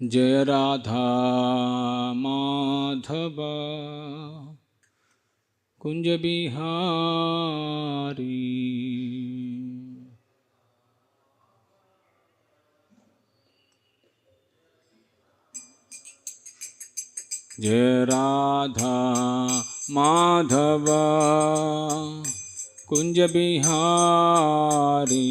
जय राधा माधव कुंज बिहारी। जय राधा माधव कुंज बिहारी।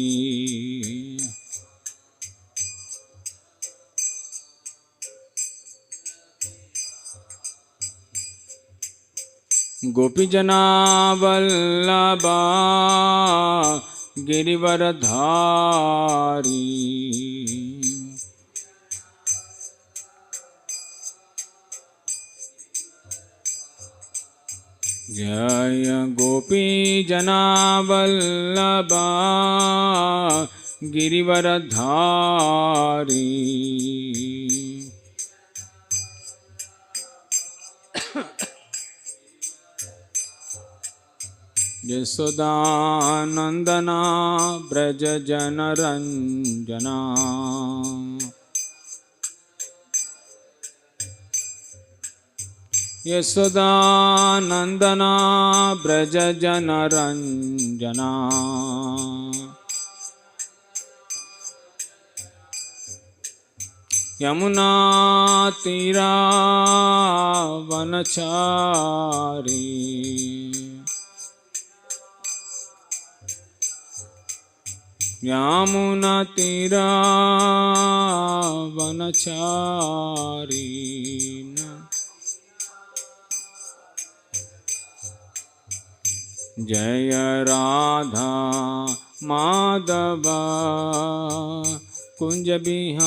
गोपीजना वल्लभा गिरिवरधारी। जय गोपीजना वल्लभा गिरिवरधारी। यशोदानंदना ब्रज जनरंजना। यशोदानंदना ब्रज जनरंजना। यमुना तीरा वनचारी। यमुना तीरा वनचारी। जय राधा माधव कुंज बिहारी।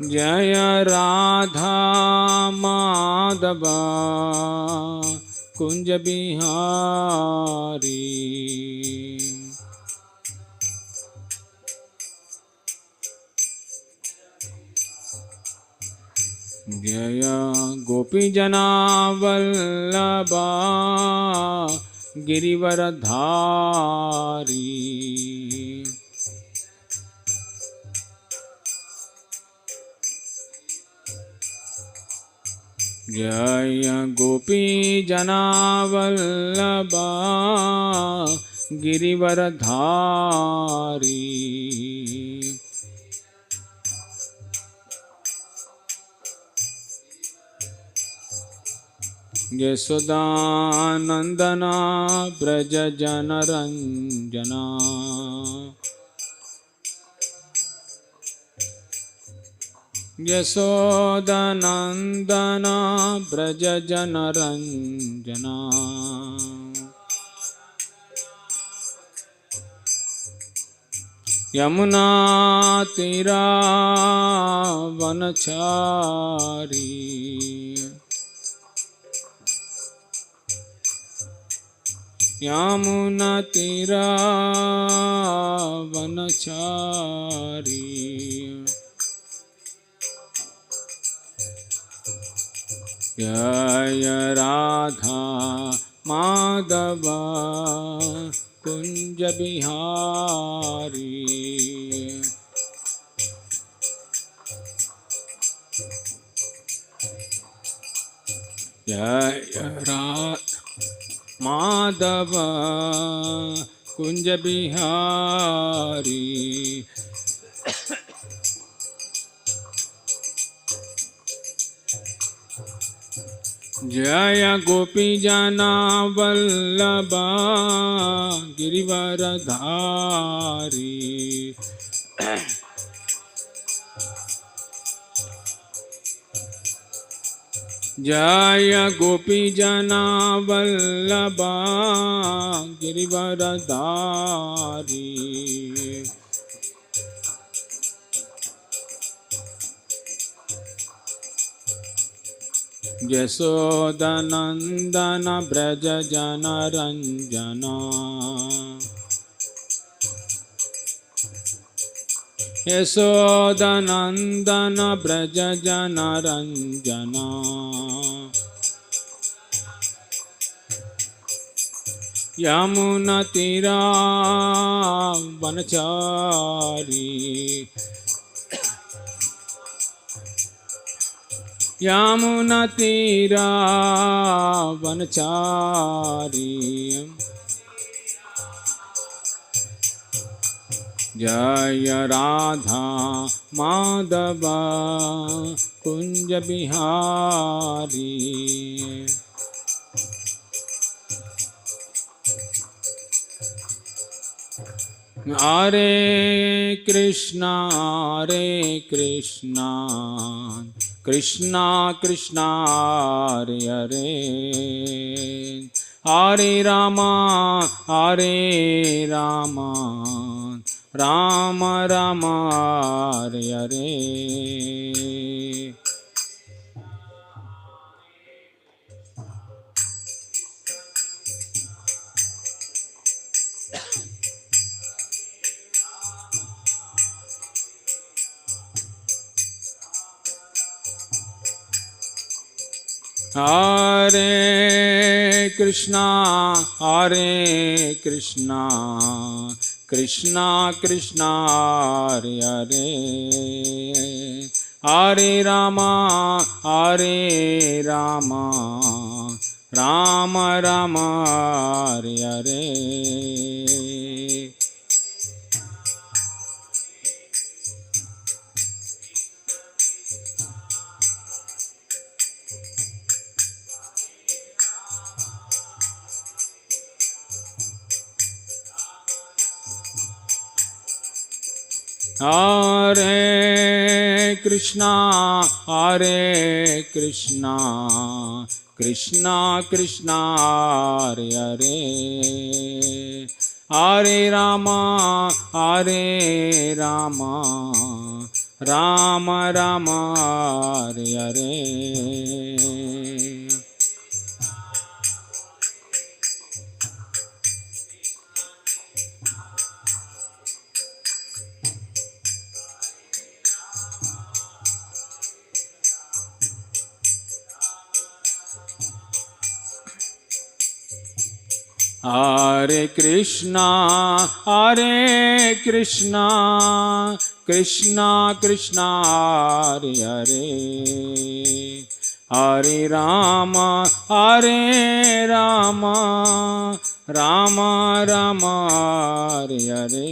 जय राधा माधव कुंज बिहारी। जय गोपीजना वल्लभा गिरिवरधारी। जय गोपीजना वल्लभा गिरिवरधारी। यशोदानंदना ब्रज जनरंजना। यशोदानंदना ब्रज जनरंजना। यमुना तीरा वनचारी। यमुना तीरा वनचारी। जय राधा माधव कुंज बिहारी। जय राधा माधव कुंज बिहारी। जय गोपीजना वल्लभा गिरिवरधारी। जय गोपीजना वल्लभा गिरिवरधारी। यशोदानंदन ब्रज जनरंजना। यशोदानंदन ब्रज जनरंजना। यमुना तीरा वनचारी यमुना तीरा वनचारी जय राधा माधव कुंज बिहारी। हरे कृष्णा कृष्णा कृष्णा हरे हरे, हरे Rama Ram Ram Hare Hare. Hare Krishna Krishna Krishna Hare Hare, Hare Rama Rama Rama Hare Hare। Hare Krishna Krishna Krishna Hare Hare, Hare Rama Rama Rama Hare Hare। Hare Krishna Krishna Krishna Hare Hare, Hare Rama Rama Rama Hare Hare।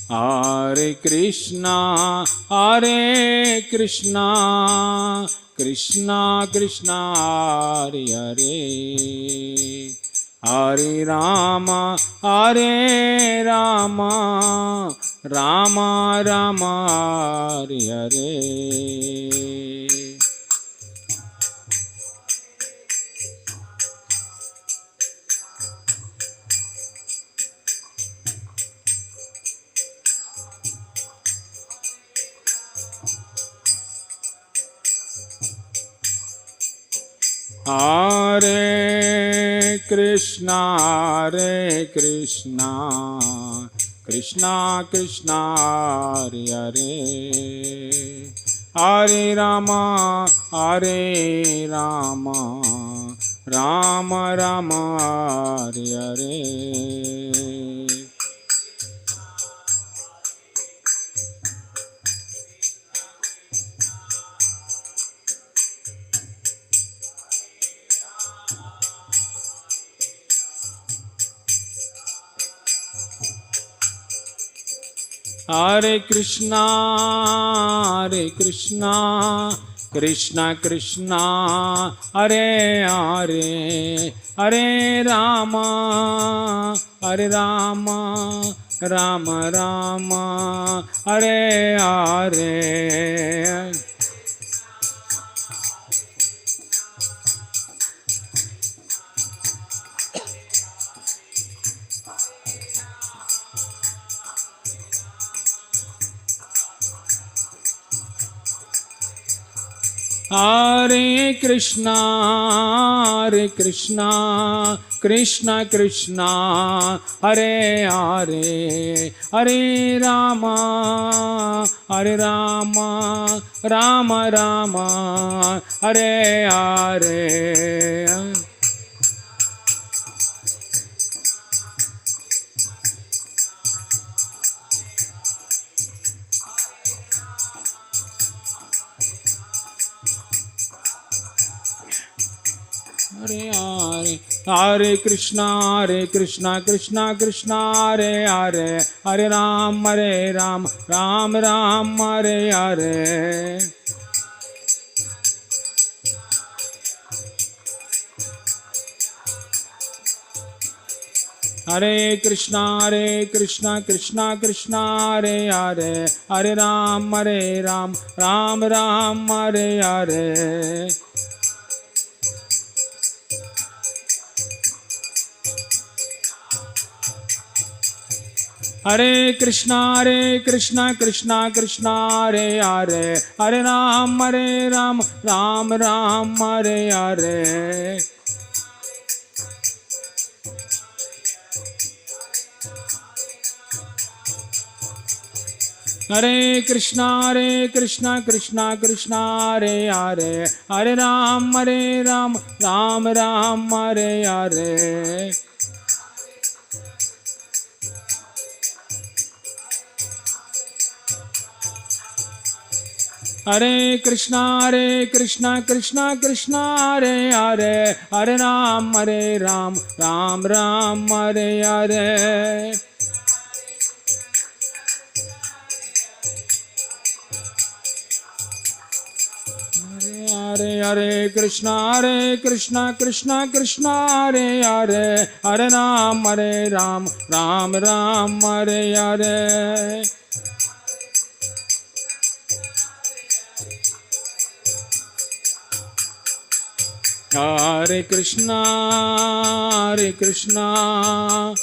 Hare Krishna Krishna Krishna Hare Hare, Hare Rama Rama Rama Hare Hare। Hare Krishna Krishna Krishna Hare Hare, Hare Rama Rama Rama Hare Hare। Hare Krishna Krishna Krishna Hare Hare, Hare Rama Rama Rama Hare Hare। Hare Krishna, Hare Krishna, Krishna Krishna, Hare Hare, Hare Rama, Hare Rama, Rama Rama, Hare Hare. Hare Hare, Hare Krishna, Krishna Krishna, Hare Hare, Hare Ram, Ram Ram, Hare Hare. Hare Krishna, Krishna Krishna, Hare Hare, Hare Ram, Ram Ram, Hare Hare. Hare Krishna, Krishna Krishna, Hare Hare, Hare Ram, Ram Ram, Hare Hare. Hare Krishna, Krishna Krishna, Hare Hare, Hare Ram, Ram Ram, Hare Hare. Hare Krishna, Krishna Krishna, Hare Hare, Hare Ram, Ram Ram, Hare Hare. Hare Krishna, Krishna Krishna, Hare Hare, Hare Ram, Ram Ram, Hare Hare. Hare Krishna,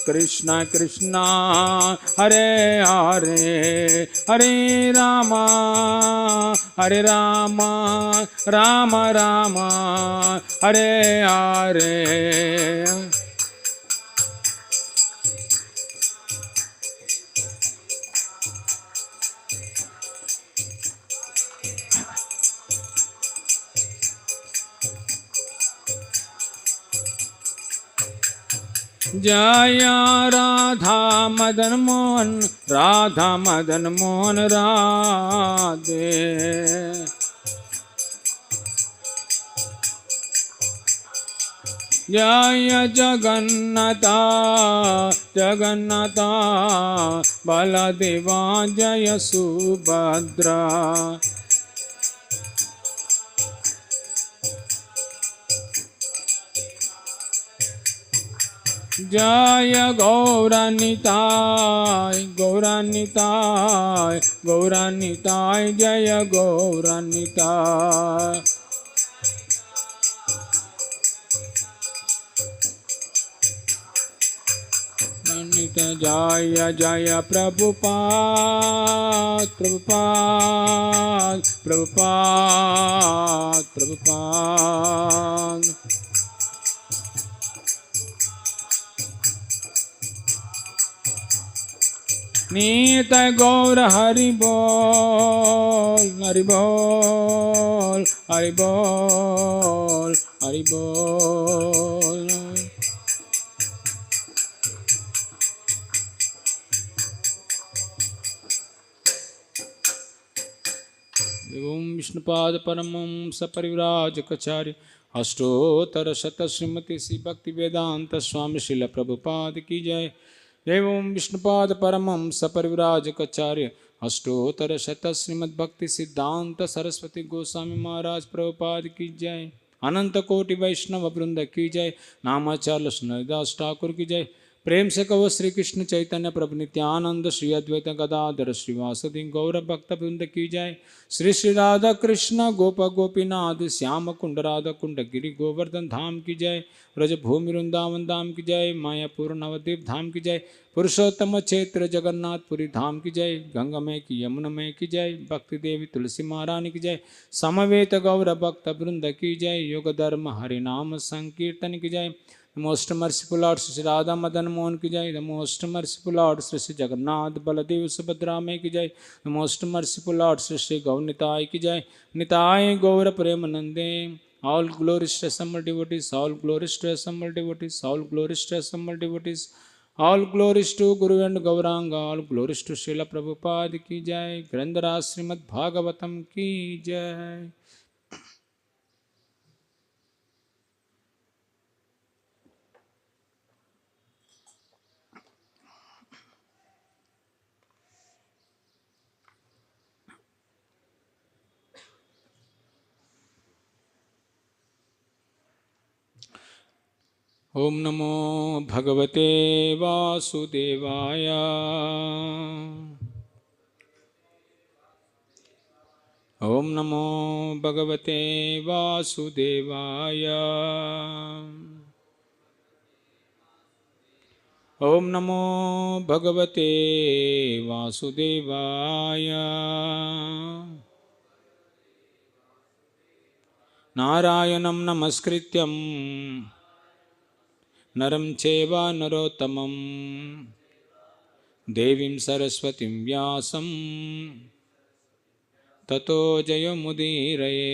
Krishna Krishna, Hare Hare, Hare Rama, Rama Rama, Hare Hare. Jaya Radha Madan Mohan, Radha Madan Mohan Radhe. Jaya Jagannatha, Jagannatha, Baladeva Jaya Subhadra. Jaya Gauranitai, Gauranitai, Gauranitai, Jaya Gauranitai. Jaya Jaya Prabhupada, Prabhupada, Prabhupada, Prabhupada. Nita Gaura Hari Bol, Hari Bol, Hari Bol, Hari Bol. Om Vishnupad Paramam Saparivrajakacarya Ashtottara Shata Srimati Sri Bhakti Vedanta Swami Srila Prabhupada Ki Jai. Om Vishnupad Paramam Saparivrajakacarya Ashtottara Shata Srimad Bhakti Siddhanta Saraswati Goswami Maharaj Prabhupada Ki Jai. Ananta Koti Vaishnava Vrinda Ki Jai. Namacharya Srinadas Thakur Ki Jai. प्रेम से कहो श्री कृष्ण चैतन्य प्रभु नित्यानंद श्री अद्वैत गदाधर श्रीवासदि गौर भक्त वृंद की जय। श्री श्री राधा कृष्ण गोप गोपीनाथ श्याम कुंड राधा कुंड गिरि गोवर्धन धाम की जय। ब्रज भूमि वृंदावन धाम की जय। मायापुर नवद्वीप धाम की जय। पुरुषोत्तम क्षेत्र जगन्नाथपुरी धाम की जय। गंगामय की यमुनामय की जय। भक्ति देवी तुलसी महारानी की जय। समवेत गौर भक्त वृंद की जय। योग धर्म हरिनाम संकीर्तन की जय। The most merciful Lord Sri Radha Madan Mohan ki jai. The most merciful Lord Sri Sri Jagannath Baladev Subhadra Mai ki jai. The most merciful Lord Sri Sri Gaunitai ki jai. Nitai Gaura Premanande. All glories to assembled devotees. All glories to assembled devotees. All glories to assembled devotees. All glories to Guru and Gauranga. All glories to Srila Prabhupada ki jai. Grandhara Srimad Bhagavatam ki jai. ओम नमो भगवते वासुदेवाय। ओम नमो भगवते वासुदेवाय। ओम नमो भगवते वासुदेवाय। नारायणं नमस्कृत्यं नरं चैव नरोत्तमं देवीं सरस्वतीं व्यासं ततो जयमुदीरये।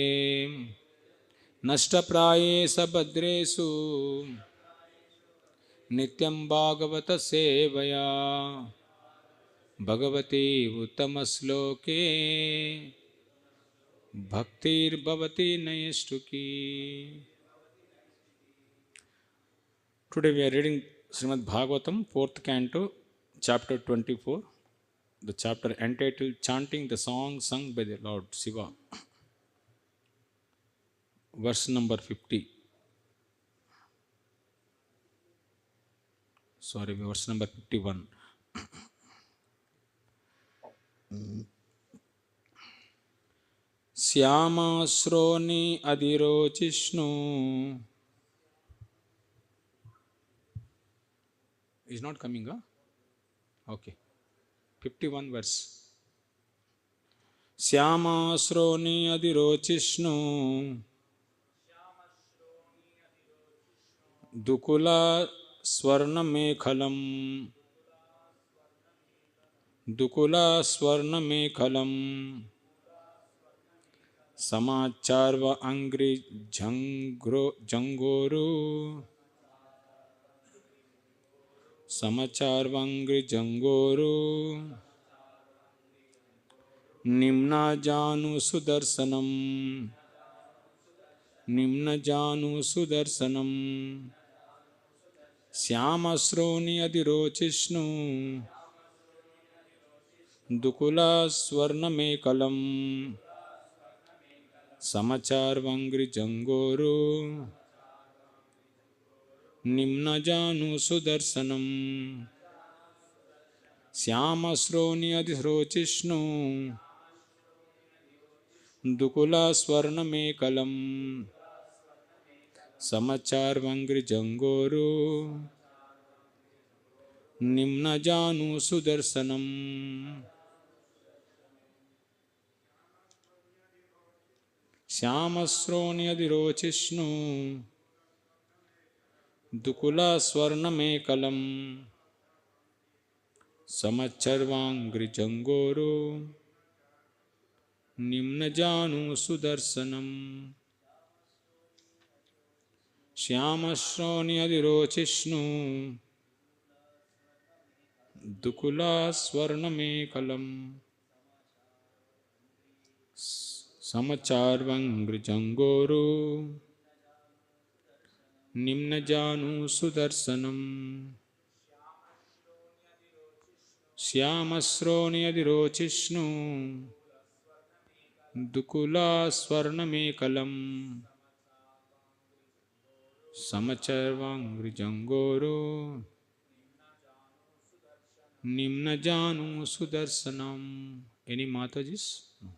नष्टप्रायेषु भद्रेषु नित्यं भागवत सेवया Bhagwati उत्तमश्लोके भक्तिर्भवति नैष्ठुकी। Today we are reading Srimad Bhagavatam, 4th canto, chapter 24, the chapter entitled Chanting the Song Sung by the Lord Shiva, verse number 50. Sorry, verse number 51. Syamasroni adhirochishnu. Is not coming, huh? Okay. 51 verse. Syamasroni adhirochishnu Dukula Swarnamekhalam. Dukula Swarnamekhalam Samacharva Angri Jangoru. Samacharvangri Jangoru Nimna Janu Sudarsanam. Nimna Janu Sudarsanam Syamasroni adhirochishnu Dukula Swarnamekalam Samacharvangri Jangoru Nimna Janu Sudarsanam Syamasroni adhirochishnu Dukula Swarnamekalam Samacharvangri Jangoru Nimna Janu Sudarsanam Syamasroni adhirochishnu Dukula Swarnamekalam Samacharvangri Jangoru Nimna Janu Sudarsanam Syamasroni adhirochishnu Dukula Swarnamekalam Samacharvangri Jangoru Nimna Janu Sudarsanam Syamasroni adhirochishnu Dukula Swarnamekalam Samacharvangri Jangoru Nimna Janu Sudarsanam. Any Matajis? No.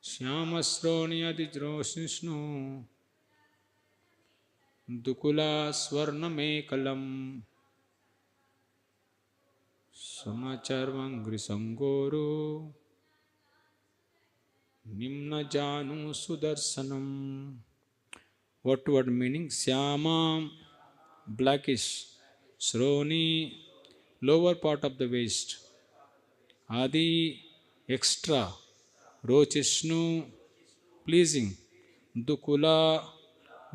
Shyamasronyadijrosishnu Dukula Swarnamekalam Samacharvangri Sangoro Nimna Janu Sudarsanam. What word meaning? Syama, blackish. Sroni, lower part of the waist. Adi, extra. Rochishnu, pleasing. Dukula,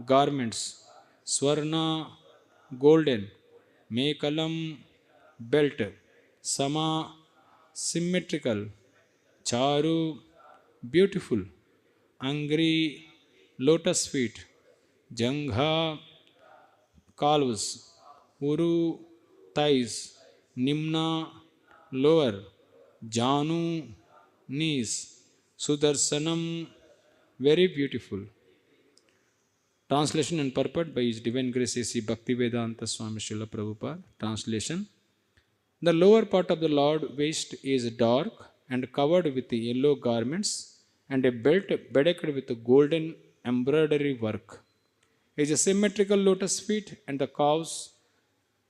garments. Swarna, golden. Mekalam, belt. Sama, symmetrical. Charu, beautiful. Angri, lotus feet. Jangha, calves. Uru, thighs. Nimna, lower. Janu, knees. Sudarsanam, very beautiful. Translation and purport by His Divine Grace A.C. Bhaktivedanta Swami Srila Prabhupada. Translation. The lower part of the Lord waist is dark and covered with yellow garments and a belt bedecked with golden embroidery work. His symmetrical lotus feet and the calves,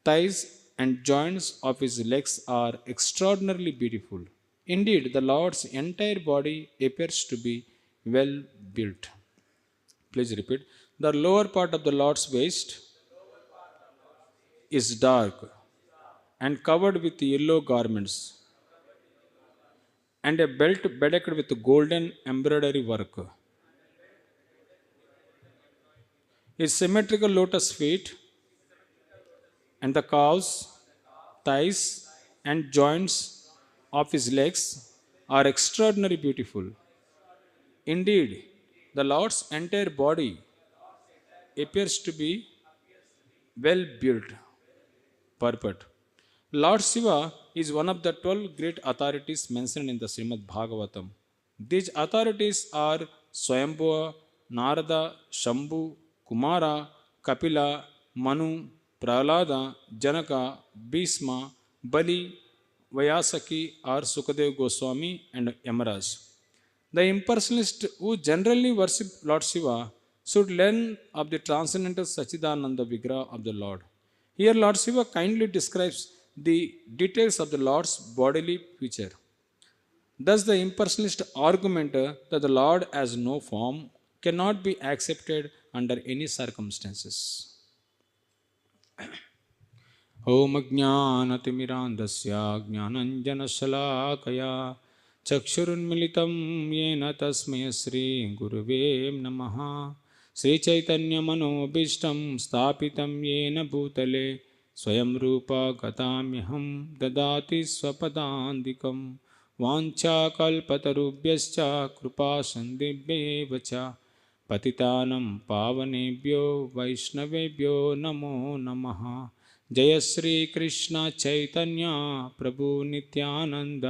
thighs, and joints of his legs are extraordinarily beautiful. Indeed, the Lord's entire body appears to be well built. Please repeat. The lower part of the Lord's waist is dark and covered with yellow garments and a belt bedecked with golden embroidery work. His symmetrical lotus feet and the calves, thighs, and joints of his legs are extraordinarily beautiful. Indeed, the Lord's entire body appears to be well built. Purport. Lord Shiva is one of the 12 great authorities mentioned in the Srimad Bhagavatam. These authorities are Swayambhuva, Narada, Shambhu, Kumara, Kapila, Manu, Prahlada, Janaka, Bhisma, Bali, Vyasaki, or Sukadev Goswami, and Yamaraj. The impersonalist who generally worship Lord Shiva should learn of the transcendental Sachidananda Vigraha of the Lord. Here, Lord Shiva kindly describes the details of the Lord's bodily feature. Thus, the impersonalist argument that the Lord has no form cannot be accepted under any circumstances. ॐ अज्ञानतिमिरान्धस्य ज्ञानञ्जनशलाकया चक्षुरुन्मिलितं येन तस्मै श्रीगुरुवे नमः श्रीचैतन्यमनोभीष्टं स्थापितं येन भूतले स्वयं रूपा गताम्यहं ददाति स्वपदान्तिकं वाञ्छाकल्पतरुभ्यश्च कृपासन्दिभ्येव च पतितानं पावनेभ्यो वैष्णवेभ्यो नमो नमः जय श्री कृष्ण चैतन्य प्रभु नित्यानंद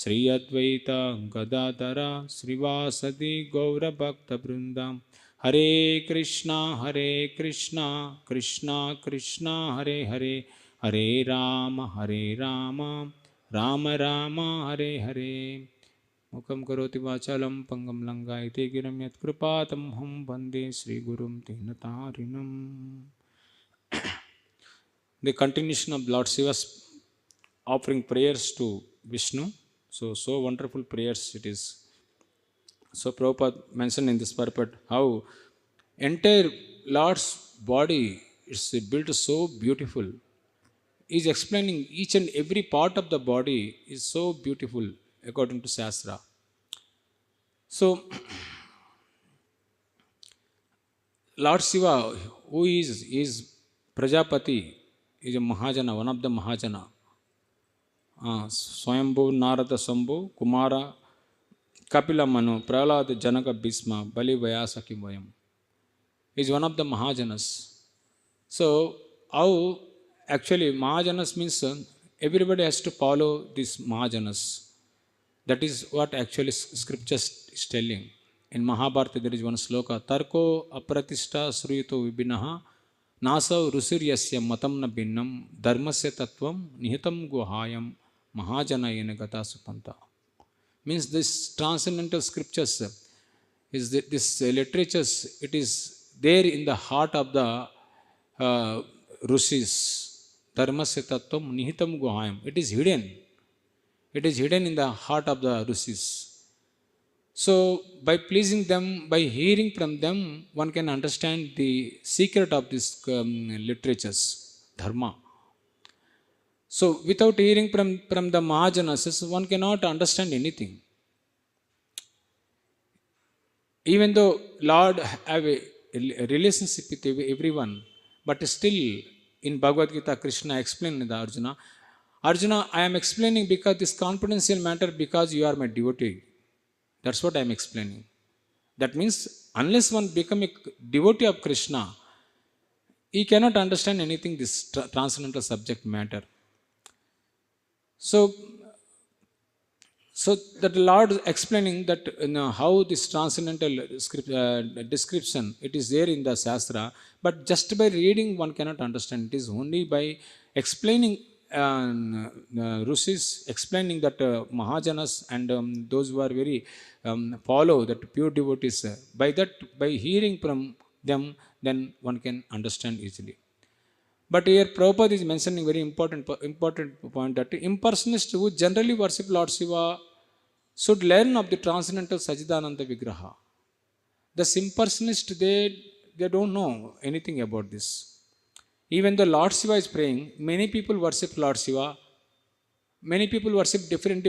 श्री अद्वैत गदाधर श्रीवासदि गौरभक्तवृंद हरे कृष्णा कृष्णा कृष्णा हरे हरे हरे राम राम राम हरे हरे मुखं करोति वाचालं पंगं लंघयते गिरिं यत्कृपातमहं वन्दे श्रीगुरुं दीनतारिणम्. The continuation of Lord Shiva's offering prayers to Vishnu. So wonderful prayers it is. So Prabhupada mentioned in this purport how entire Lord's body is built so beautiful. He is explaining each and every part of the body is so beautiful according to Shastra. So Lord Shiva, who is Prajapati, is a Mahajana, one of the Mahajana. Swayambhu, Narada, Shambhu, Kumara, Kapila, Manu, Prahlada, Janaka, Bhisma, Bali, Vyasaki, Vayam. Is one of the Mahajanas. So, how actually Mahajanas means everybody has to follow these Mahajanas. That is what actually scripture is telling. In Mahabharata there is one sloka, Tarko apratishta sruyuto vibinaha Nasau rusuryasya matam na binnam dharmasya tattvam nihitam guhayam mahajanayena gata supanta. Means this transcendental scriptures is this literatures, it is there in the heart of the rishis. Dharmasya tattvam nihitam guhayam. It is hidden. It is hidden in the heart of the rishis. So, by pleasing them, by hearing from them, one can understand the secret of these literatures, dharma. So, without hearing from the Mahajanas, one cannot understand anything. Even though Lord have a relationship with everyone, but still in Bhagavad Gita, Krishna explained to Arjuna, Arjuna, I am explaining because this confidential matter because you are my devotee. That's what I am explaining. That means unless one become a devotee of Krishna, he cannot understand anything this transcendental subject matter. So that the Lord explaining that how this transcendental description, it is there in the Shastra, but just by reading one cannot understand. It is only by explaining Rishis, explaining that Mahajanas and those who are very follow that pure devotees, by hearing from them, then one can understand easily. But here Prabhupada is mentioning very important point that impersonalists who generally worship Lord Shiva should learn of the transcendental Sachidananda Vigraha. The impersonalists, they don't know anything about this. Even though Lord Shiva is praying, many people worship Lord Shiva. Many people worship different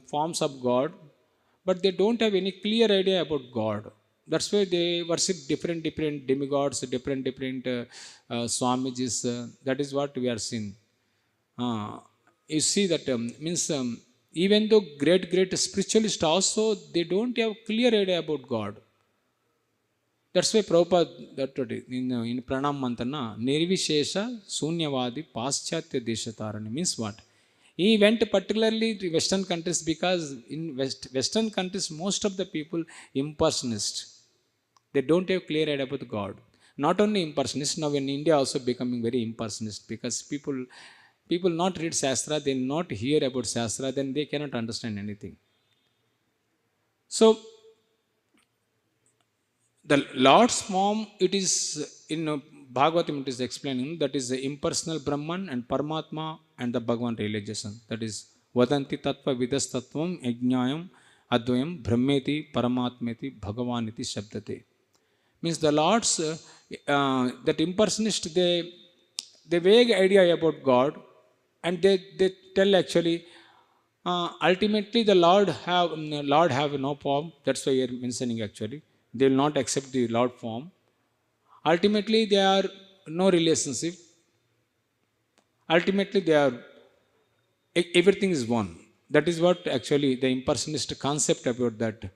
forms of God, but they don't have any clear idea about God. That's why they worship different demigods, different Swamijis. That is what we are seeing. You see that means even though great spiritualists also, they don't have clear idea about God. That's why Prabhupada, that in Pranam Mantana, Nirvishesha Sunyavadi Paschatya Deshatarani means what? He went particularly to Western countries because in Western countries, most of the people impersonalists. They don't have clear idea about God. Not only impersonalists, now in India also becoming very impersonalist because people not read Shastra, they not hear about Shastra, then they cannot understand anything. So, the Lord's form, it is in Bhagavatam, it is explaining that is the impersonal Brahman and Paramatma and the Bhagavan realization. That is Vadanti Tattva Vidas Tattvam Yajnayam Advayam Brahmeti Paramatmeti Bhagavaniti Shabdate. Means the Lord's, that impersonist, they vague idea about God, and they tell actually, ultimately the Lord have no form. That's why you're mentioning actually. They will not accept the Lord form. Ultimately, they are no relationship. Ultimately, they are everything is one. That is what actually the impersonist concept about that.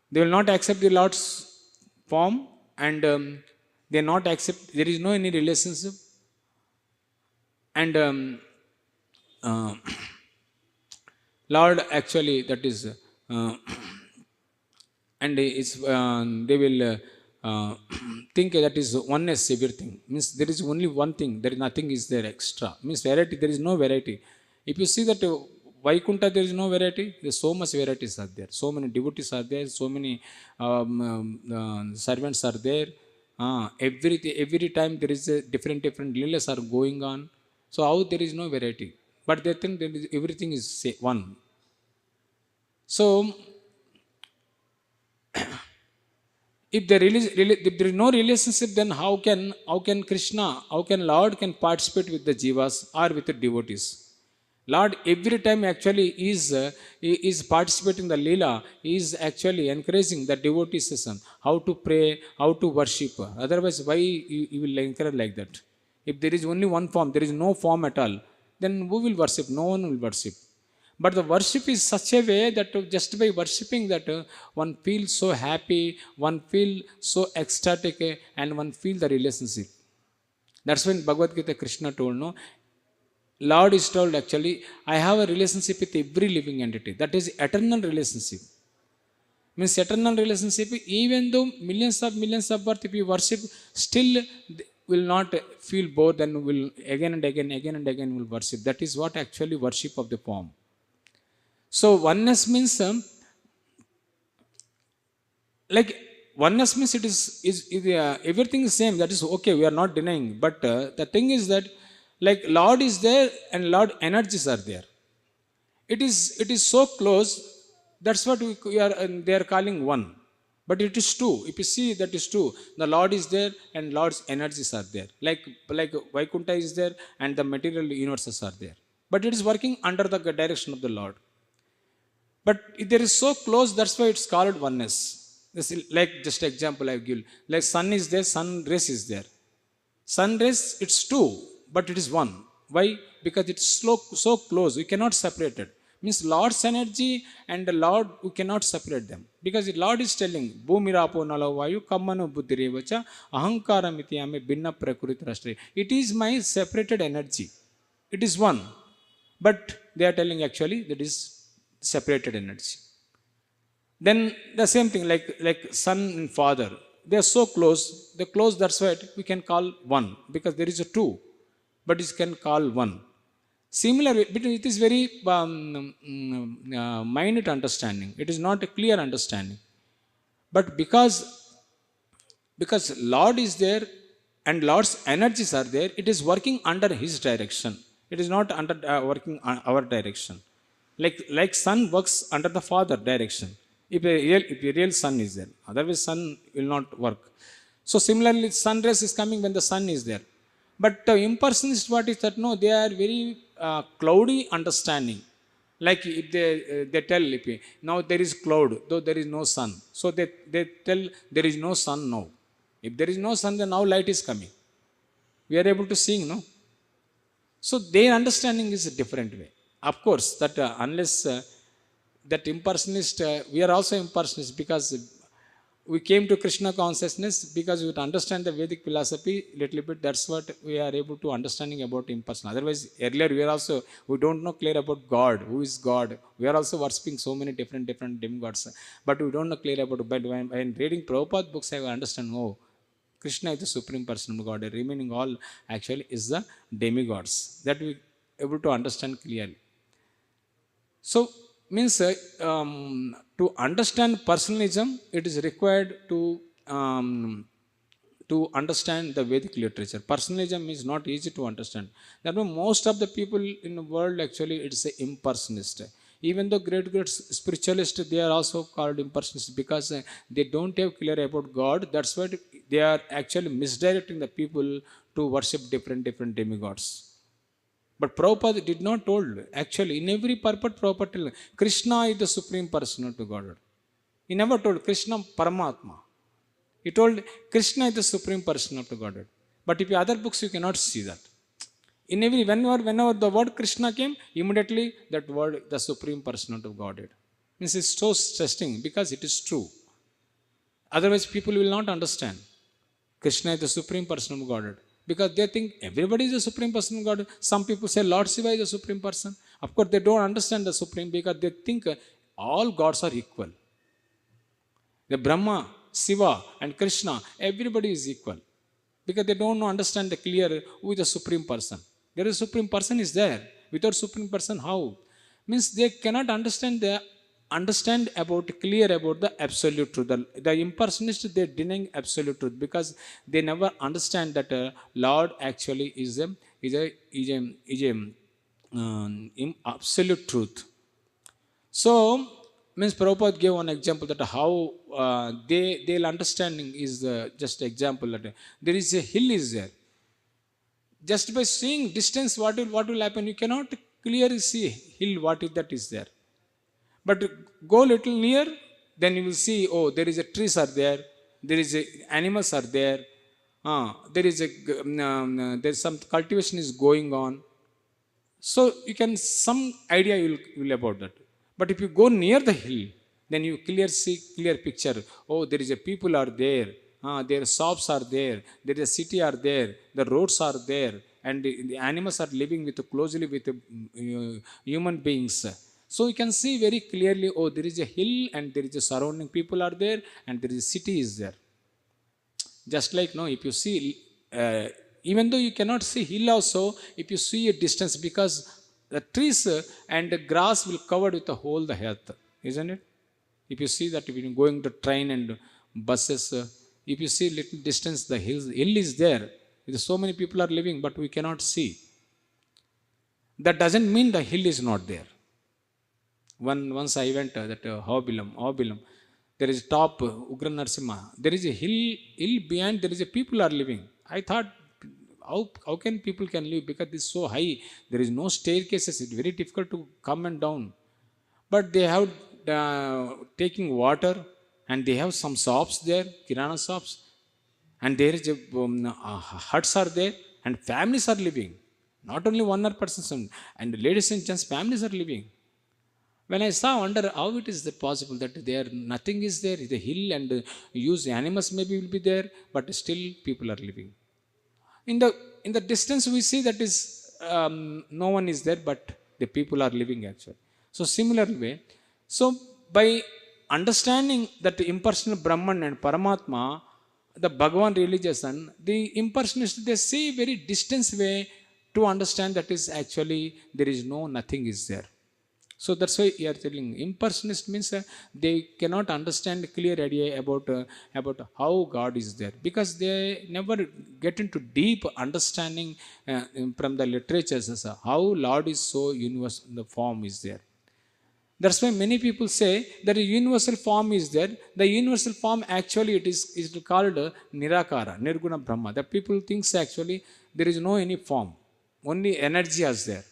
They will not accept the Lord's form, and they not accept. There is no any relationship, and Lord actually that is. And they will think that is oneness everything. Means there is only one thing, there is nothing is there extra. Means variety, there is no variety. If you see that Vaikunta, there is no variety, there is so much varieties are there. So many devotees are there, so many servants are there. Every time there is a different leelas are going on. So how there is no variety? But they think that everything is one. So if there is no relationship, then how can Krishna, how can Lord can participate with the jivas or with the devotees? Lord every time actually is participating in the Leela, is actually encouraging the devotee session, how to pray, how to worship. Otherwise, why you will encourage like that? If there is only one form, there is no form at all, then who will worship? No one will worship. But the worship is such a way that just by worshipping that one feels so happy, one feels so ecstatic, and one feels the relationship. That's when Bhagavad Gita Krishna told, no, Lord is told actually, I have a relationship with every living entity. That is eternal relationship. Means eternal relationship, even though millions of birth if you worship, still will not feel bored and will again and again will worship. That is what actually worship of the form. So oneness means like oneness means it is everything is same. That is okay. We are not denying. But the thing is that like Lord is there and Lord energies are there. It is so close. That's what we are. They are calling one. But it is two. If you see, that is two. The Lord is there and Lord's energies are there. Like Vaikuntha is there and the material universes are there. But it is working under the direction of the Lord. But if there is so close, that's why it's called oneness. This is like just example I give. Like sun is there, sun rays is there. Sun rays, it's two, but it is one. Why? Because it's so close, we cannot separate it. Means Lord's energy and the Lord, we cannot separate them. Because the Lord is telling, Bhumirapo Nalavayu Kammanu Buddhirevacha Ahankaramiti Ame Binna Prakriti Rashtre. It is my separated energy. It is one. But they are telling actually that is separated energy. Then the same thing like son and father, they are so close. They close. That's why we can call one, because there is a two, but it can call one. Similarly, it is very minute understanding. It is not a clear understanding. But because Lord is there and Lord's energies are there, it is working under His direction. It is not under working our direction. Like sun works under the Father direction. If a real sun is there, otherwise sun will not work. So similarly, sun rays is coming when the sun is there. But impersonalist, what is that? No, they are very cloudy understanding. Like if they tell, if now there is cloud, though there is no sun. So they tell there is no sun now. If there is no sun, then now light is coming. We are able to see, no? So their understanding is a different way. Of course, that unless that impersonalist, we are also impersonalists, because we came to Krishna consciousness because we would understand the Vedic philosophy little bit. That's what we are able to understanding about impersonal. Otherwise, earlier we don't know clear about God. Who is God? We are also worshipping so many different demigods, but we don't know clear about. But when reading Prabhupada books, I understand. Oh, Krishna is the supreme person of God. Remaining all actually is the demigods. That we able to understand clearly. So means to understand personalism, it is required to understand the Vedic literature. Personalism is not easy to understand. That means most of the people in the world actually it's a impersonalist. Even though great spiritualists, they are also called impersonalists, because they don't have clear about God. That's why they are actually misdirecting the people to worship different demigods. But Prabhupada did not told. Actually, in every purport, Prabhupada told Krishna is the supreme person to Godhead. He never told Krishna Paramatma. He told Krishna is the supreme person of Godhead. But if you other books, you cannot see that. In every whenever the word Krishna came, immediately that word the supreme person of Godhead. This is so stressing because it is true. Otherwise, people will not understand. Krishna is the supreme person of Godhead. Because they think everybody is the supreme person of God. Some people say Lord Shiva is the supreme person. Of course, they don't understand the supreme, because they think all gods are equal. The Brahma, Shiva and Krishna, everybody is equal. Because they don't understand the clear who is the supreme person. There is a supreme person is there. Without supreme person, how? Means they cannot understand about clear about the absolute truth. The impersonalists, they denying absolute truth, because they never understand that Lord actually is a absolute truth. So means Prabhupada gave one example that how they'll understanding is just example that there is a hill is there. Just by seeing distance, what will happen? You cannot clearly see hill what is that is there. But go little near, then you will see, oh, there is a trees are there, there is animals are there, there's some cultivation is going on. So you can some idea you will about that. But if you go near the hill, then you see clear picture. Oh, there is a people are there. Their shops are there. There is a city are there. The roads are there, and the animals are living closely with human beings. So you can see very clearly, oh, there is a hill and there is a surrounding people are there and there is a city is there. Just like, no, if you see, even though you cannot see hill also, if you see a distance, because the trees and the grass will cover with the whole the earth, isn't it? If you see that, if you're going to train and buses, if you see little distance, the hill is there. So many people are living, but we cannot see. That doesn't mean the hill is not there. Once I went that Hobilam, there is top Ugra Narsimha. There is a hill behind. There is a people are living. I thought, how can people can live, because it's so high. There is no staircases. It's very difficult to come and down. But they have taking water, and they have some shops there, kirana shops, and there is huts are there, and families are living. Not only one or person, and ladies and gents, families are living. When I saw, wonder how it is that possible that there nothing is there, the hill and use animals maybe will be there, but still people are living. In the distance we see that is no one is there, but the people are living actually. So similar way, so by understanding that the impersonal Brahman and Paramatma, the Bhagavan religion, the impersonalists, they see very distant way to understand that is actually there is no nothing is there. So that's why we are telling impersonalist means they cannot understand clear idea about how God is there, because they never get into deep understanding from the literatures as how Lord is so universal, the form is there. That's why many people say that a universal form is there. The universal form actually it is called Nirakara, Nirguna Brahma. The people thinks actually there is no any form, only energy is there.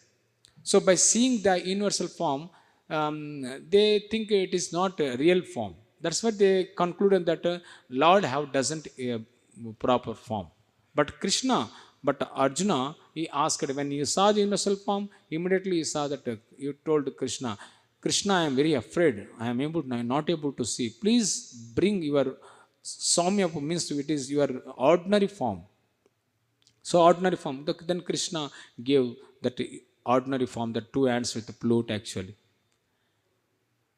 So by seeing the universal form, they think it is not a real form. That's what they concluded that Lord doesn't proper form. But Krishna, but Arjuna, he asked, when you saw the universal form, immediately he saw that you told Krishna, Krishna, I am very afraid. I am not able to see. Please bring your Saumya, means it is your ordinary form. So ordinary form. Then Krishna gave that ordinary form, the two hands with the flute actually.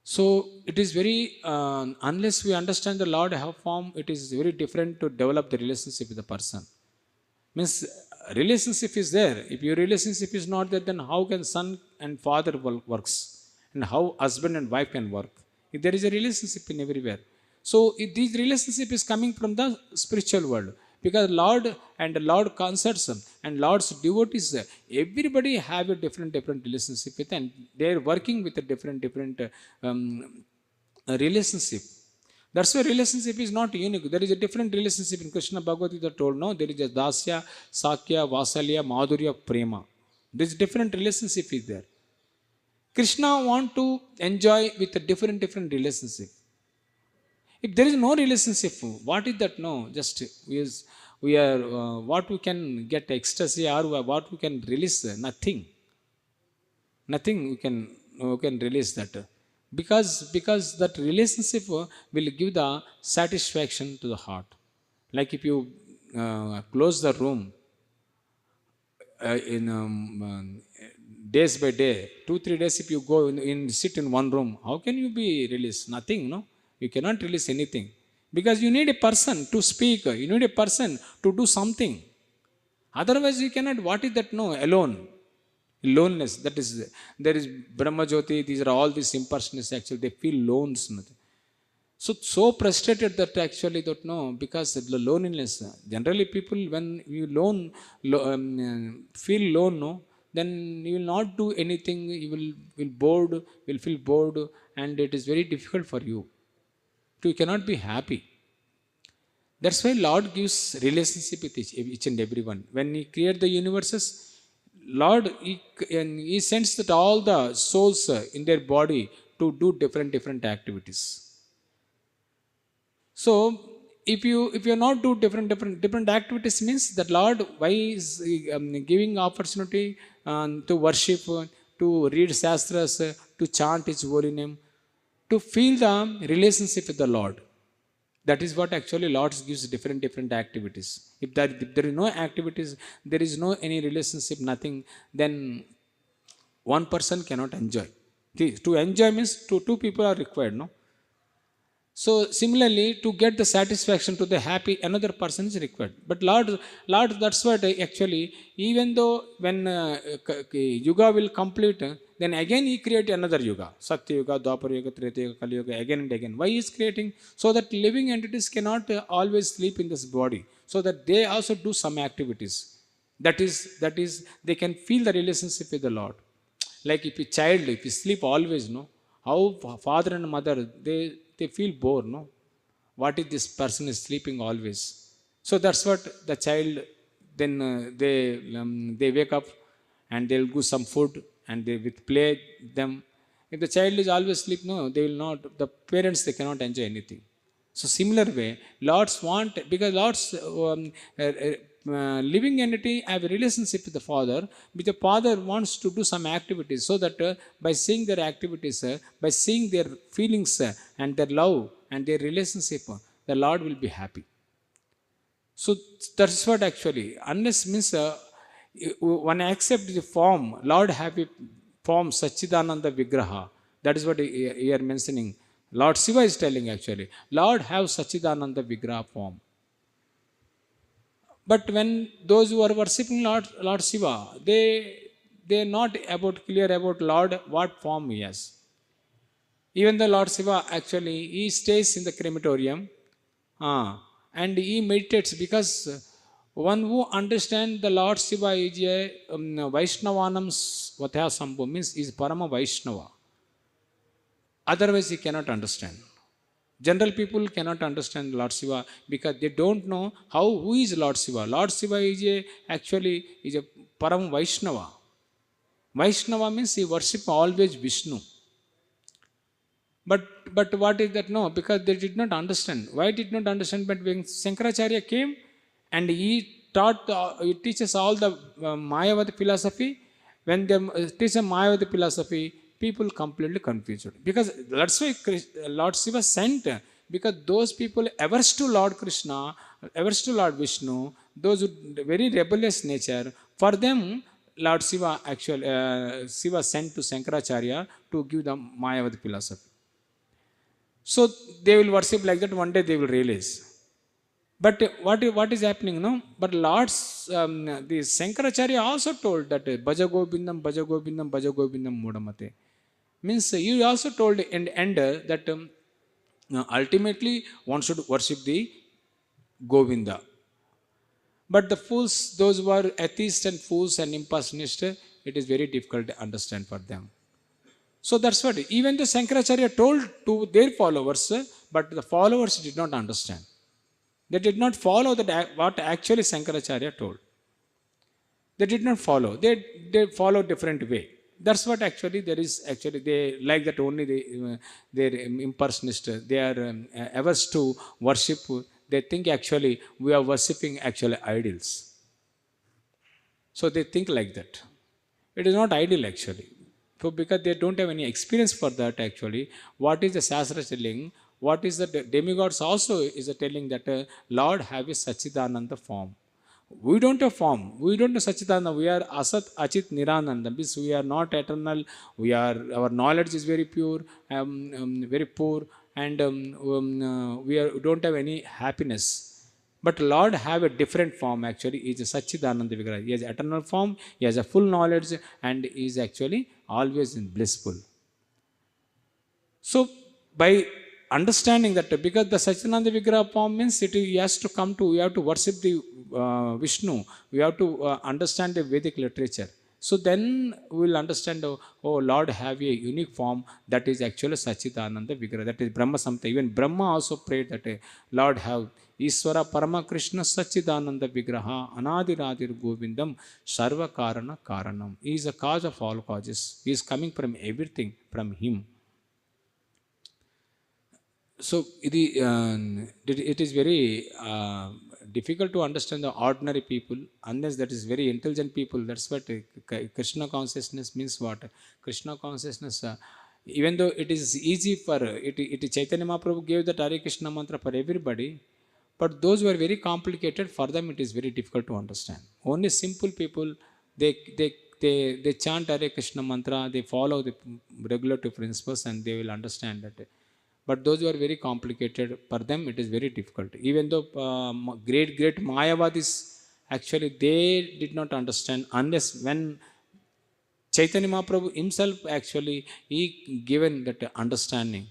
So it is very, unless we understand the Lord have form, it is very different to develop the relationship with the person. Means relationship is there. If your relationship is not there, then how can son and father works? And how husband and wife can work? If there is a relationship in everywhere. So if this relationship is coming from the spiritual world, because Lord and Lord concerts and Lord's devotees, everybody have a different relationship with, and they are working with a different relationship. That's why relationship is not unique. There is a different relationship in Krishna Bhagavad Gita told, no, there is a Dasya, Sakya, Vasalya, Madhurya, Prema. There is different relationship is there. Krishna want to enjoy with a different relationship. If there is no relationship, what is that? No, just we are what we can get ecstasy, or what we can release? Nothing. Nothing we can release that, because that relationship will give the satisfaction to the heart. Like if you close the room in days by day, 2-3 days, if you go in sit in one room, how can you be released? Nothing, no. You cannot release anything, because you need a person to speak. You need a person to do something. Otherwise, you cannot. What is that? No, alone, loneliness. That is, there is Brahma Jyoti. These are all these impersonalists. Actually, they feel lones. So frustrated that actually that no, because of the loneliness. Generally, people when you feel lone, no, then you will not do anything. You will bored. Will feel bored, and it is very difficult for you. You cannot be happy. That's why Lord gives relationship with each and everyone. When He created the universes, Lord, He sends that all the souls in their body to do different activities. So if you not do different activities, means that Lord, why is giving opportunity to worship, to read shastras, to chant His holy name, to feel the relationship with the Lord. That is what actually Lord gives different activities. If there is no activities, there is no any relationship, nothing, then one person cannot enjoy. To enjoy means two people are required, no? So similarly, to get the satisfaction to the happy, another person is required. But Lord, that's what actually. Even though when yuga will complete, then again He create another yuga, Satya Yuga, Dwapara Yuga, Treta Yuga, Kali Yuga, again and again. Why He is creating? So that living entities cannot always sleep in this body, so that they also do some activities. That is, they can feel the relationship with the Lord. Like if a child, if you sleep always, no, how father and mother, they feel bored, no? What if this person is sleeping always? So that's what the child, then they wake up and they'll do some food and they will play them. If the child is always sleep, no, they will not, the parents, they cannot enjoy anything. So similar way, Lord's want, because Lord's living entity have a relationship with the Father. But the Father wants to do some activities, so that by seeing their activities, by seeing their feelings and their love and their relationship, the Lord will be happy. So that's what actually, unless means one accept the form, Lord have a form, Sachidananda Vigraha. That is what he are mentioning. Lord Shiva is telling actually, Lord have Sachidananda Vigraha form. But when those who are worshipping Lord Shiva, they are not about clear about Lord what form He has. Even the Lord Shiva actually, He stays in the crematorium, and He meditates, because one who understands the Lord Shiva is a Vaishnavanam's Vatya Sambhu, means is Parama Vaishnava. Otherwise, he cannot understand. General people cannot understand Lord Shiva, because they don't know who is Lord Shiva. Lord Shiva is actually is a Param Vaishnava. Vaishnava means he worship always Vishnu. But what is that? No, because they did not understand. Why did not understand? But when Shankaracharya came and he teaches all the Mayavadi philosophy. When they teach a Mayavadi philosophy, people completely confused. Because that's why Lord Shiva sent. Because those people averse to Lord Krishna, averse to Lord Vishnu, those with very rebellious nature, for them Lord Shiva actually Shiva sent to Shankaracharya to give them Mayavadi philosophy. So they will worship like that. One day they will realize. But what is happening? No, but Lord's the Shankaracharya also told that Bhaja Govindam, Bhaja Govindam, Bhaja Govindam Mudamate. Means he also told in the end that ultimately one should worship the Govinda. But the fools, those who are atheists and fools and impersonalists, it is very difficult to understand for them. So that's what even the Shankaracharya told to their followers, but the followers did not understand. They did not follow what actually Shankaracharya told. They did not follow. They follow different way. That's what actually there is. Actually, they like that only they're impersonalist. They are averse to worship. They think actually we are worshipping actually idols. So they think like that. It is not ideal actually. So because they don't have any experience for that actually, what is the Shastra telling? What is the demigods also is telling that Lord have a Sachidananda form. We don't have form. We don't know Sachidananda. We are Asat, Achit, Nirananda. Means we are not eternal. Our knowledge is very pure, very poor, and we don't have any happiness. But Lord have a different form actually. He is a Sachidananda Vigraha. He has eternal form, he has a full knowledge, and he is actually always in blissful. So by understanding that, because the Sachidananda Vigraha form means he has to come to, we have to worship the Vishnu, we have to understand the Vedic literature. So then we will understand, oh Lord have a unique form, that is actually Sachidananda Vigraha, that is Brahma Samhita. Even Brahma also prayed that Lord have Iswara Parama Krishna Sachidananda Vigraha Anadiradir Govindam Sarva Karana Karanam. He is the cause of all causes. He is coming from everything, from Him. So it is very difficult to understand the ordinary people, unless that is very intelligent people. That's what Krishna consciousness means. What Krishna consciousness, even though it is easy for Chaitanya Mahaprabhu gave that Hare Krishna mantra for everybody, but those who are very complicated, for them it is very difficult to understand. Only simple people, they they chant Hare Krishna mantra, they follow the regulative principles and they will understand that. But those who are very complicated, for them it is very difficult. Even though great Mayavadis, actually they did not understand unless when Chaitanya Mahaprabhu himself actually he given that understanding.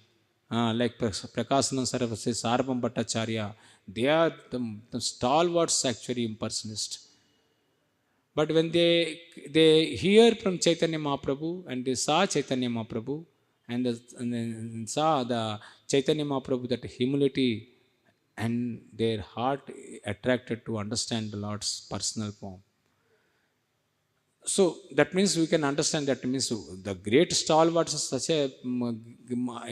Like Prakasana Saraswati, Sarvabhauma Bhattacharya, they are the stalwarts actually impersonalists. But when they hear from Chaitanya Mahaprabhu and they saw Chaitanya Mahaprabhu and then saw the Chaitanya Mahaprabhu, that humility, and their heart attracted to understand the Lord's personal form. So that means we can understand, that means the great stalwarts such a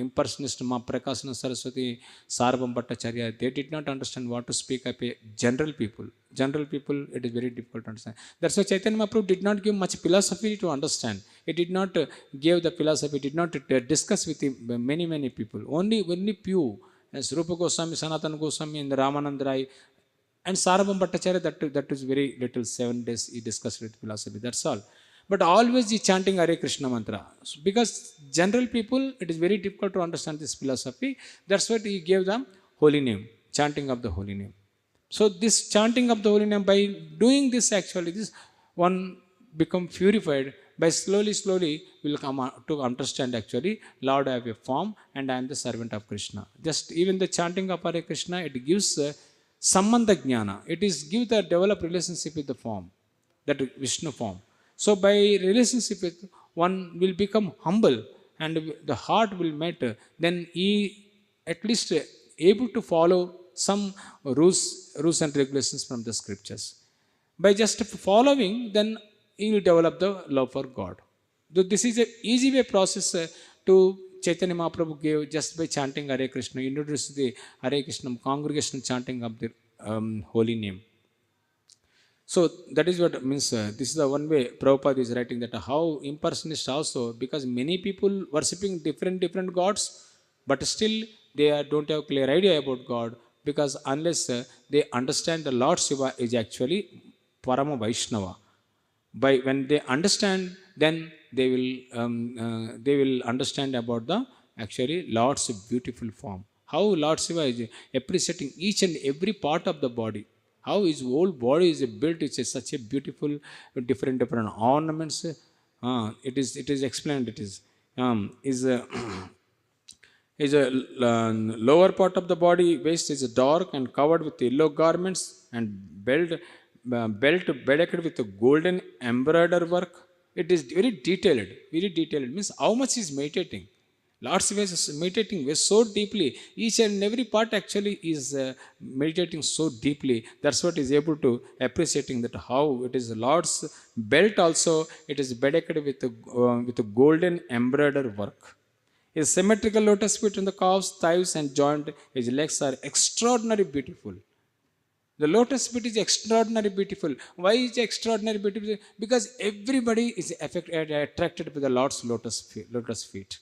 impersonalist Prakasana Saraswati, Sarvabhauma Bhattacharya, they did not understand what to speak up a general people. General people, it is very difficult to understand. That's why Chaitanya Mahaprabhu did not give much philosophy to understand. He did not give the philosophy, did not discuss with many people. Only few, as Rupa Goswami, Sanatana Goswami, and Ramanand Rai, and Sarvabhauma Bhattacharya, that is very little, 7 days he discussed with philosophy, that's all. But always he chanting Hare Krishna mantra. So because general people, it is very difficult to understand this philosophy. That's what he gave them holy name, chanting of the holy name. So this chanting of the holy name, by doing this actually, this one become purified. By slowly will come to understand actually, Lord, I have a form and I am the servant of Krishna. Just even the chanting of Hare Krishna, it gives Sambandha Jnana. It is give the develop relationship with the form, that Vishnu form. So by relationship with one will become humble and the heart will matter. Then he at least able to follow some rules and regulations from the scriptures. By just following, then he will develop the love for God. This is an easy way process to Chaitanya Mahaprabhu gave just by chanting Hare Krishna, introduced the Hare Krishna congregation chanting of the holy name. So that is what means. This is the one way Prabhupada is writing, that how impersonalists also, because many people worshipping different gods, but still they don't have clear idea about God, because unless they understand the Lord Shiva is actually Parama Vaishnava. By when they understand, then they will understand about the actually Lord's beautiful form. How Lord Shiva is appreciating each and every part of the body. How his whole body is built. It's such a beautiful, different ornaments. It is explained. It is is a lower part of the body waist is dark and covered with yellow garments, and belt bedecked with a golden embroider work. It is very detailed, very detailed. Means how much is meditating. Lord Shiva is meditating so deeply. Each and every part actually is meditating so deeply. That's what is able to appreciating that how it is Lord's belt also. It is bedecked with a golden embroider work. His symmetrical lotus feet in the calves, thighs, and joint, his legs are extraordinarily beautiful. The lotus feet is extraordinarily beautiful. Why is it extraordinarily beautiful? Because everybody is attracted by the Lord's lotus feet.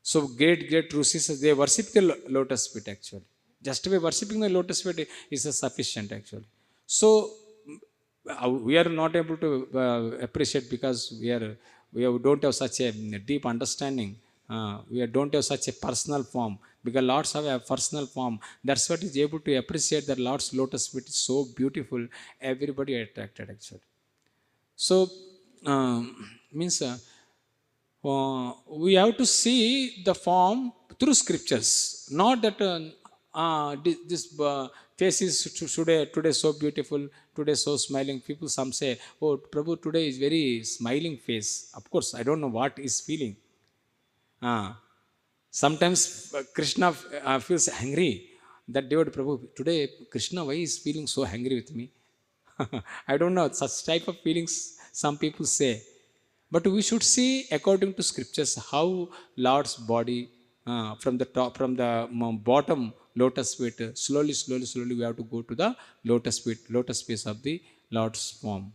So great rishis, they worship the lotus feet actually. Just by worshipping the lotus feet is sufficient actually. So we are not able to appreciate, because we don't have such a deep understanding. We don't have such a personal form, because Lord's have a personal form. That's what is able to appreciate that Lord's lotus feet is so beautiful. Everybody attracted actually. So means we have to see the form through scriptures, not that this face is today so beautiful, today so smiling. People some say, oh Prabhu, today is very smiling face. Of course, I don't know what is feeling. Sometimes Krishna feels angry. That devotee, Prabhu, today Krishna, why is feeling so angry with me? I don't know, such type of feelings some people say. But we should see according to scriptures how Lord's body, from the top, from the bottom lotus feet, slowly we have to go to the lotus face of the Lord's form.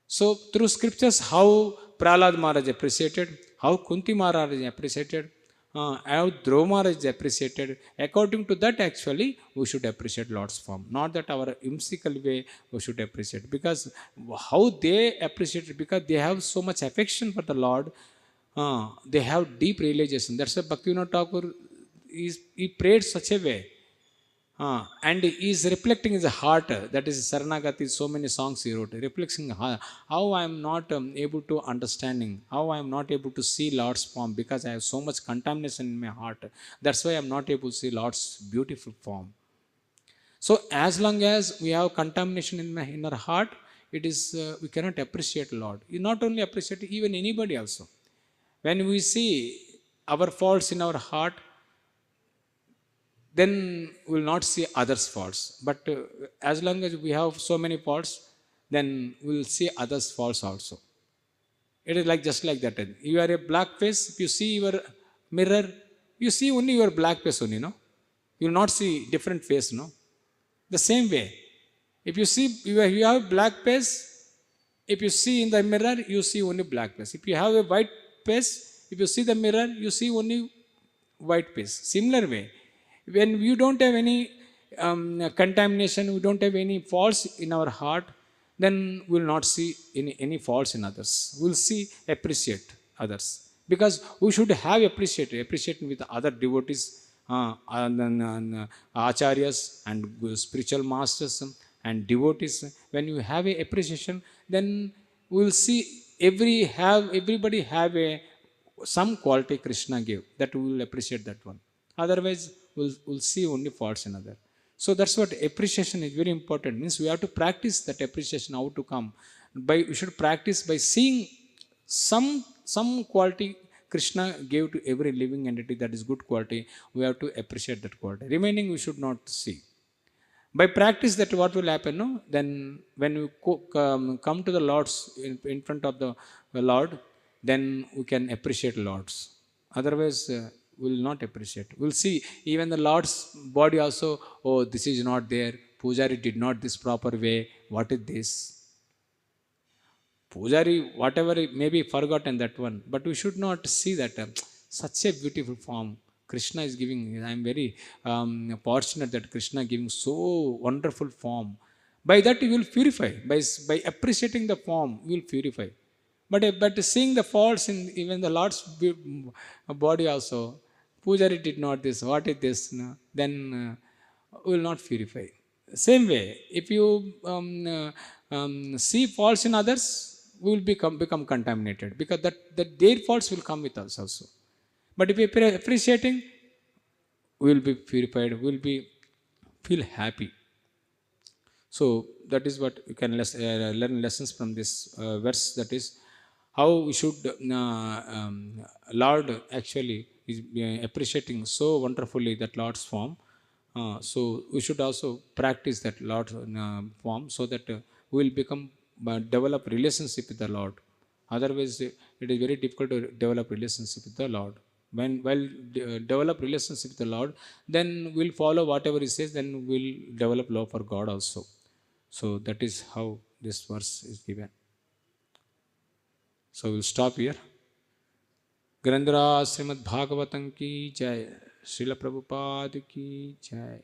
So through scriptures, how Prahlad Maharaj appreciated, how Kunti Maharaj appreciated, how Dhruva Maharaj is appreciated. According to that, actually, we should appreciate Lord's form. Not that our whimsical way we should appreciate. Because how they appreciate it, because they have so much affection for the Lord, they have deep realization. That's why Bhaktivinoda Thakur he prayed such a way. And he is reflecting his heart. That is Saranagati, so many songs he wrote. Reflecting how I am not able to understanding, how I am not able to see Lord's form because I have so much contamination in my heart. That's why I am not able to see Lord's beautiful form. So as long as we have contamination in our heart, it is we cannot appreciate Lord. You not only appreciate even anybody also. When we see our faults in our heart, then we will not see others' faults. But as long as we have so many faults, then we will see others' faults also. It is like just like that. You are a black face. If you see your mirror, you see only your black face only, no? You will not see different face, no? The same way, if you see you have black face, if you see in the mirror, you see only black face. If you have a white face, if you see the mirror, you see only white face. Similar way, when you don't have any contamination, we don't have any faults in our heart, then we will not see any faults in others. We will see, appreciate others. Because we should have appreciation with other devotees, and acharyas and spiritual masters and devotees. When you have a appreciation, then we will see everybody have a some quality Krishna gave, that we will appreciate that one. Otherwise, we'll see only faults in other. So that's what appreciation is very important. Means we have to practice that appreciation, how to come. We should practice by seeing some quality Krishna gave to every living entity, that is good quality. We have to appreciate that quality. Remaining we should not see. By practice, that what will happen, no? Then when we come to the Lord's in front of the Lord, then we can appreciate Lord's. Otherwise, we will not appreciate. We'll see even the Lord's body also. Oh, this is not there. Pujari did not this proper way. What is this? Pujari, whatever it may be forgotten that one, but we should not see that such a beautiful form Krishna is giving. I am very fortunate that Krishna giving so wonderful form. By that you will purify. By appreciating the form, you will purify. But seeing the faults in even the Lord's body also, Pujari did not this. What is this? No? Then will not purify. Same way, if you see faults in others, we will become contaminated, because that their faults will come with us also. But if we are appreciating, we will be purified. We will be feel happy. So that is what you can learn lessons from this verse. That is how we should Lord actually is appreciating so wonderfully that Lord's form. So we should also practice that Lord's form, so that we will become develop relationship with the Lord. Otherwise, it is very difficult to develop relationship with the Lord. When while develop relationship with the Lord, then we'll follow whatever He says. Then we'll develop love for God also. So that is how this verse is given. So we'll stop here. Grandhara Srimad Bhagavatam ki jai. Srila Prabhupada ki jai.